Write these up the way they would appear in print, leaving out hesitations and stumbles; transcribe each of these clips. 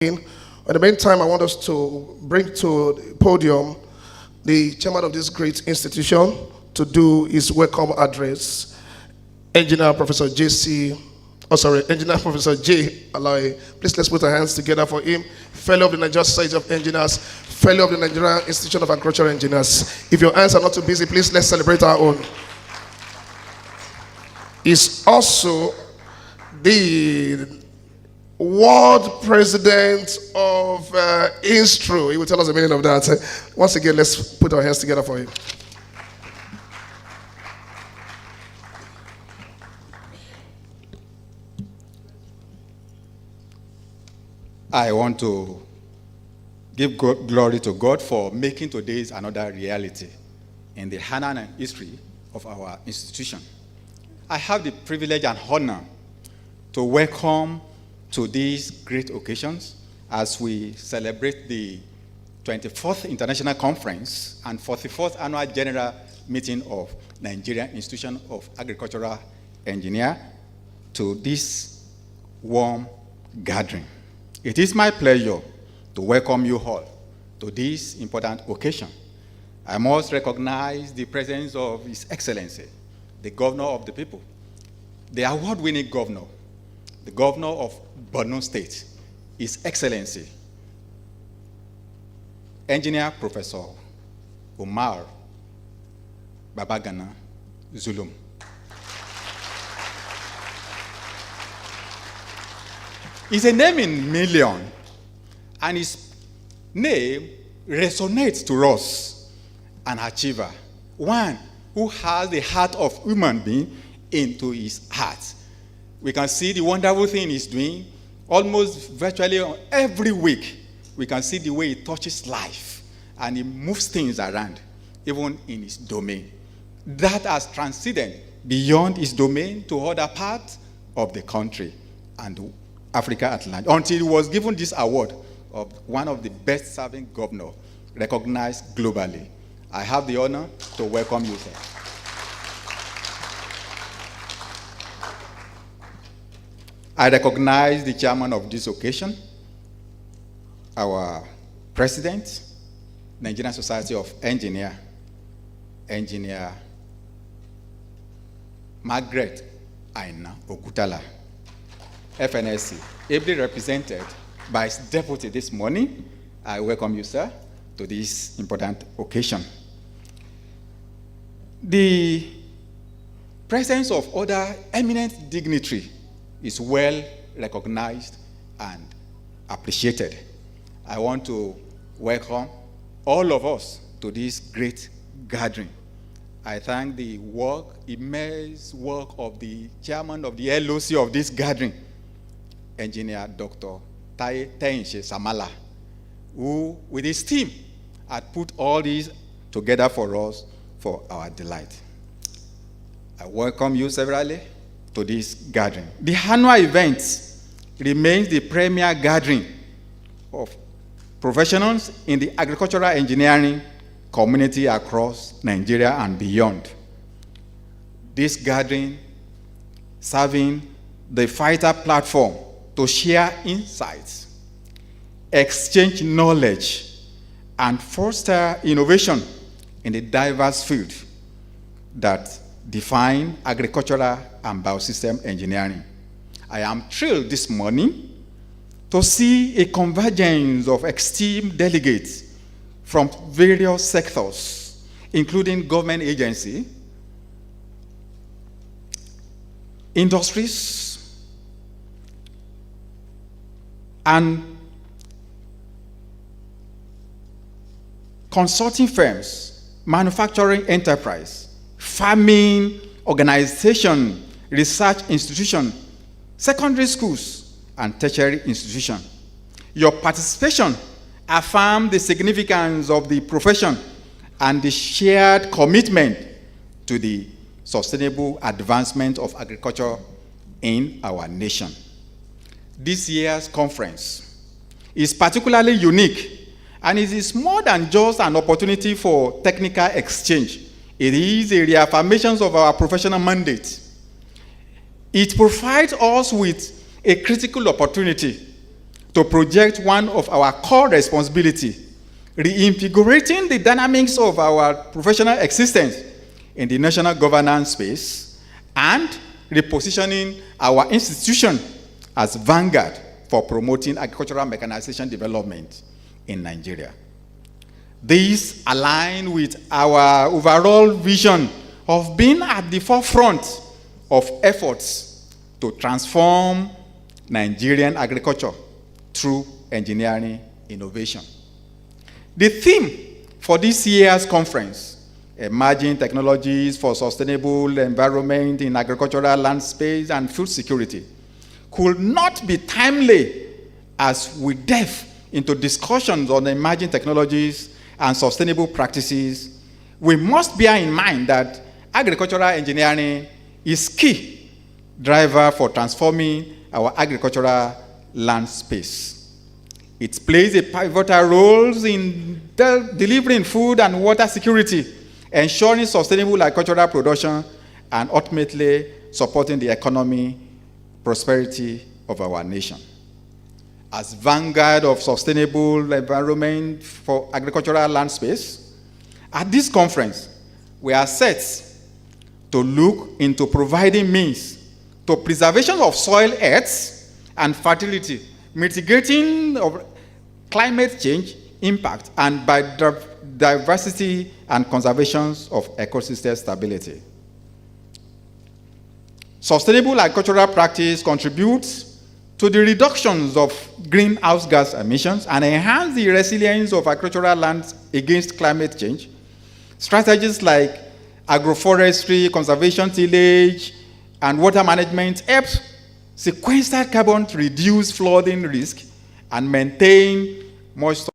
In the meantime, I want us to bring to the podium the chairman of this great institution to do his welcome address, Engineer Professor Engineer Professor J. Olaoye. Please let's put our hands together for him. Fellow of the Nigerian Society of Engineers, fellow of the Nigerian Institute of Agricultural Engineers. If your hands are not too busy, please let's celebrate our own. He's also the world president of Engr. He will tell us the meaning of that. Once again, let's put our hands together for him. I want to give glory to God for making today's another reality in the annals and history of our institution. I have the privilege and honor to welcome to these great occasions as we celebrate the 24th International Conference and 44th Annual General Meeting of Nigerian Institution of Agricultural Engineers to this warm gathering. It is my pleasure to welcome you all to this important occasion. I must recognize the presence of His Excellency, the Governor of the People, the award-winning governor, the Governor of Borno State, His Excellency, Engineer Professor Umar Babagana Zulum. It's a name in million, and his name resonates to us, an achiever, one who has the heart of human being into his heart. We can see the wonderful thing he's doing almost virtually every week. We can see the way he touches life and he moves things around, even in his domain. That has transcended beyond his domain to other parts of the country and Africa at large, until he was given this award of one of the best-serving governors recognized globally. I have the honor to welcome you, sir. I recognize the chairman of this occasion, our president, Nigerian Society of Engineers, Engineer Margaret Aina Okutala, FNSE, ably represented by his deputy this morning. I welcome you, sir, to this important occasion. The presence of other eminent dignitaries is well recognized and appreciated. I want to welcome all of us to this great gathering. I thank the immense work of the chairman of the LOC of this gathering, Engineer Dr. Tainshe Samala, who, with his team, had put all these together for us for our delight. I welcome you severally to this gathering. The annual event remains the premier gathering of professionals in the agricultural engineering community across Nigeria and beyond. This gathering serving the vital platform to share insights, exchange knowledge, and foster innovation in the diverse field that define agricultural and biosystem engineering. I am thrilled this morning to see a convergence of esteemed delegates from various sectors, including government agencies, industries, and consulting firms, manufacturing enterprise, farming organization, research institution, secondary schools, and tertiary institution. Your participation affirms the significance of the profession and the shared commitment to the sustainable advancement of agriculture in our nation. This year's conference is particularly unique, and it is more than just an opportunity for technical exchange. It is a reaffirmation of our professional mandate. It provides us with a critical opportunity to project one of our core responsibilities, reinvigorating the dynamics of our professional existence in the national governance space and repositioning our institution as vanguard for promoting agricultural mechanization development in Nigeria. These align with our overall vision of being at the forefront of efforts to transform Nigerian agriculture through engineering innovation. The theme for this year's conference, Emerging Technologies for Sustainable Environment in Agricultural Land Space and Food Security, could not be timely as we delve into discussions on emerging technologies and sustainable practices. We must bear in mind that agricultural engineering is key driver for transforming our agricultural land space. It plays a pivotal role in delivering food and water security, ensuring sustainable agricultural production, and ultimately supporting the economy prosperity of our nation. As vanguard of sustainable environment for agricultural land space, at this conference, we are set to look into providing means to preservation of soil health and fertility, mitigating of climate change impact, and biodiversity and conservation of ecosystem stability. Sustainable agricultural practice contributes to the reductions of greenhouse gas emissions and enhance the resilience of agricultural lands against climate change. Strategies like agroforestry, conservation tillage, and water management help sequester carbon to reduce flooding risk and maintain moisture.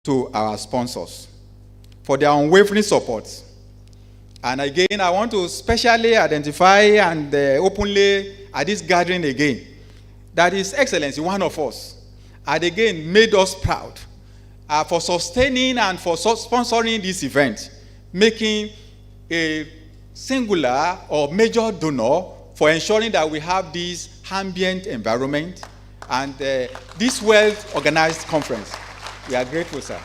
To our sponsors for their unwavering support. And again, I want to specially identify and openly at this gathering again, that His Excellency, one of us, had again made us proud for sustaining and for sponsoring this event, making a singular or major donor for ensuring that we have this ambient environment and this well-organized conference. We are grateful, sir.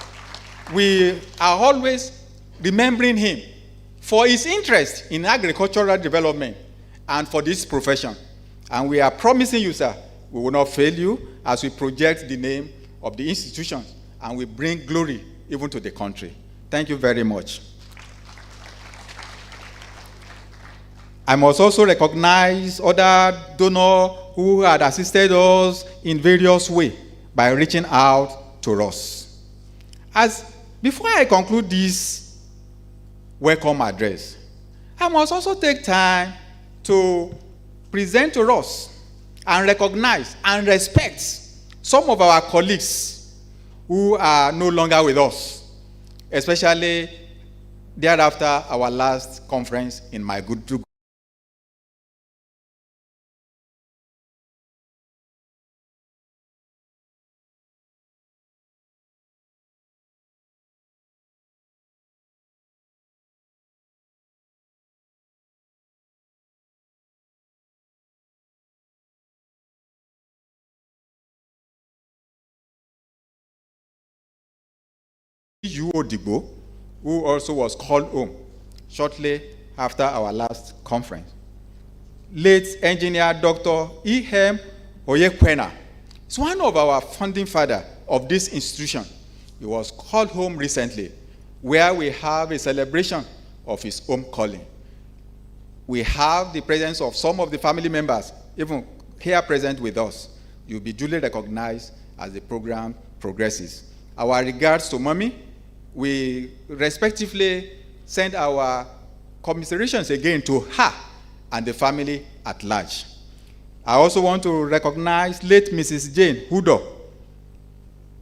We are always remembering him for his interest in agricultural development and for this profession. And we are promising you, sir, we will not fail you as we project the name of the institution and we bring glory even to the country. Thank you very much. I must also recognize other donors who had assisted us in various ways by reaching out to us. Before I conclude this welcome address, I must also take time to present to us and recognize and respect some of our colleagues who are no longer with us, especially thereafter our last conference in my good group. Odigbo, who also was called home shortly after our last conference. Late engineer Dr. E.M. Oyekwena is one of our founding fathers of this institution. He was called home recently, where we have a celebration of his home calling. We have the presence of some of the family members, even here present with us. You'll be duly recognized as the program progresses. Our regards to Mommy. We respectively send our commiserations again to her and the family at large. I also want to recognize late Mrs. Jane Hudo.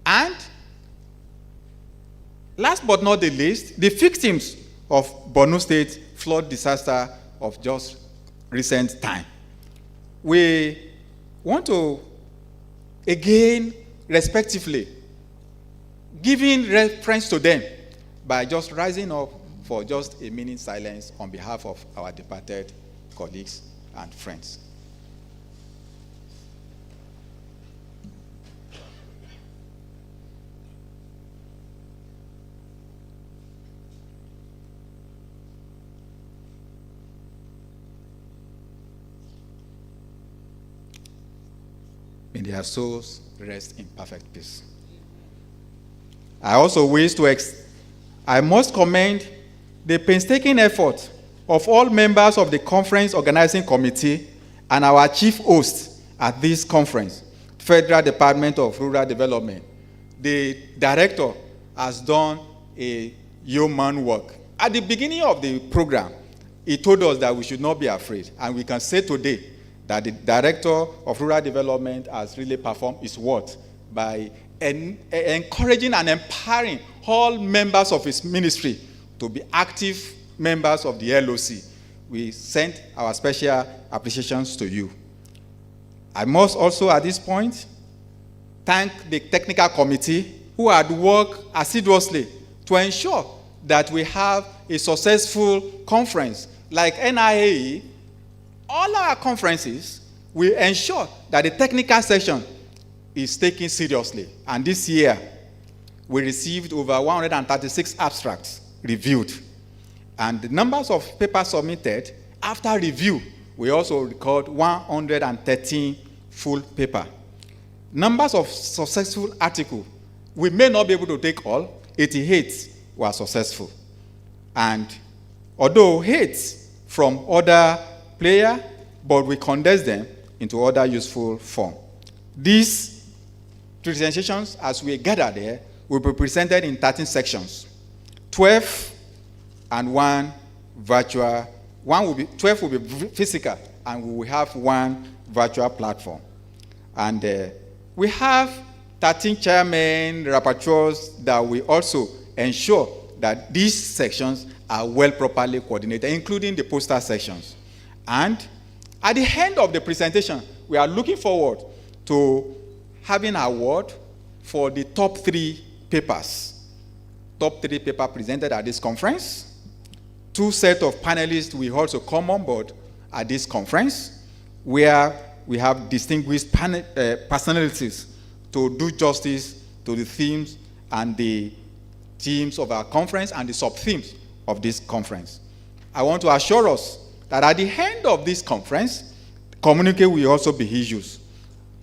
And last but not the least, the victims of Borno State flood disaster of just recent time. We want to, again, respectively, giving reference to them by just rising up for just a minute silence on behalf of our departed colleagues and friends. May their souls rest in perfect peace. I also wish to I must commend the painstaking effort of all members of the conference organizing committee and our chief host at this conference, Federal Department of Rural Development. The director has done a yeoman work. At the beginning of the program, he told us that we should not be afraid, and we can say today that the director of rural development has really performed his work by encouraging and empowering all members of his ministry to be active members of the LOC. We send our special appreciations to you. I must also at this point thank the technical committee who had worked assiduously to ensure that we have a successful conference. Like NIAE, all our conferences will ensure that the technical section is taken seriously. And this year, we received over 136 abstracts reviewed. And the numbers of papers submitted, after review, we also record 113 full paper. Numbers of successful articles, we may not be able to take all, 88 were successful. And although 8 from other players, but we condense them into other useful form. These presentations, as we gather there, will be presented in 13 sections, 12 and 1 virtual. 12 will be physical, and we will have 1 virtual platform. And we have 13 chairmen, rapporteurs that will also ensure that these sections are well properly coordinated, including the poster sections. And at the end of the presentation, we are looking forward to having an award for the top 3 papers. Top 3 papers presented at this conference. 2 sets of panelists will also come on board at this conference, where we have distinguished personalities to do justice to the themes and the themes of our conference and the sub-themes of this conference. I want to assure us that at the end of this conference, communique will also be issued.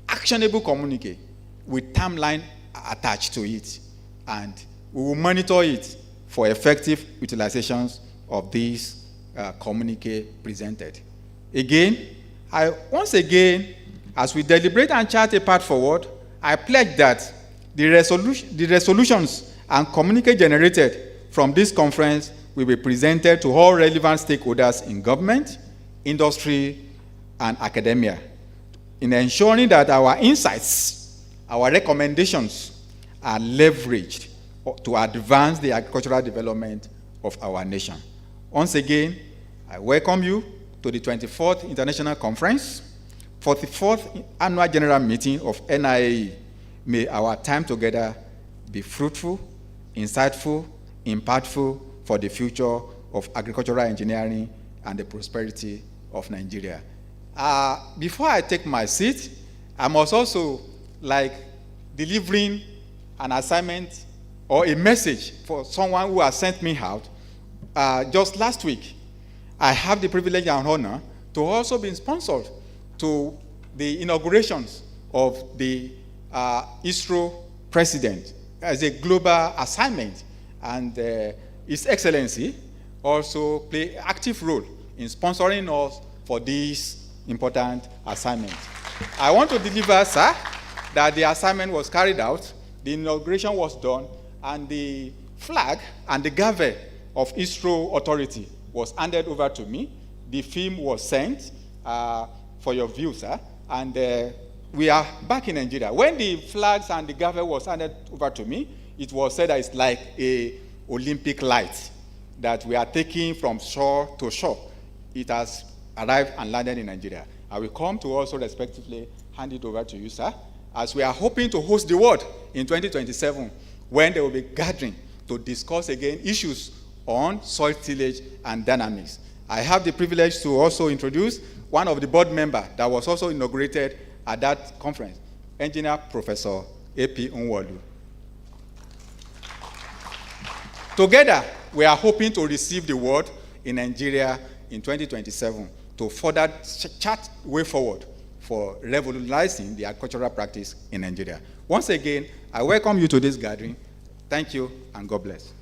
Actionable communique with timeline attached to it, and we will monitor it for effective utilizations of these communique presented. Again, once again, as we deliberate and chart a path forward, I pledge that the resolutions and communique generated from this conference will be presented to all relevant stakeholders in government, industry, and academia, in ensuring that our insights, our recommendations are leveraged to advance the agricultural development of our nation. Once again, I welcome you to the 24th International Conference, 44th Annual General Meeting of NIAE. May our time together be fruitful, insightful, impactful for the future of agricultural engineering and the prosperity of Nigeria. Before I take my seat, I must also delivering an assignment or a message for someone who has sent me out. Just last week, I have the privilege and honor to also be sponsored to the inaugurations of the ISRO president as a global assignment, and His Excellency also play active role in sponsoring us for this important assignment. I want to deliver, sir, that the assignment was carried out, the inauguration was done, and the flag and the gavel of ISRO authority was handed over to me. The film was sent for your view, sir, and we are back in Nigeria. When the flags and the gavel was handed over to me, it was said that it's like a Olympic light that we are taking from shore to shore. It has arrived and landed in Nigeria. I will come to also respectively hand it over to you, sir, as we are hoping to host the world in 2027, when they will be gathering to discuss again issues on soil tillage and dynamics. I have the privilege to also introduce one of the board members that was also inaugurated at that conference, Engineer Professor A.P. Onwolu. Together, we are hoping to receive the award in Nigeria in 2027 to further chart way forward for revolutionizing the agricultural practice in Nigeria. Once again, I welcome you to this gathering. Thank you, and God bless.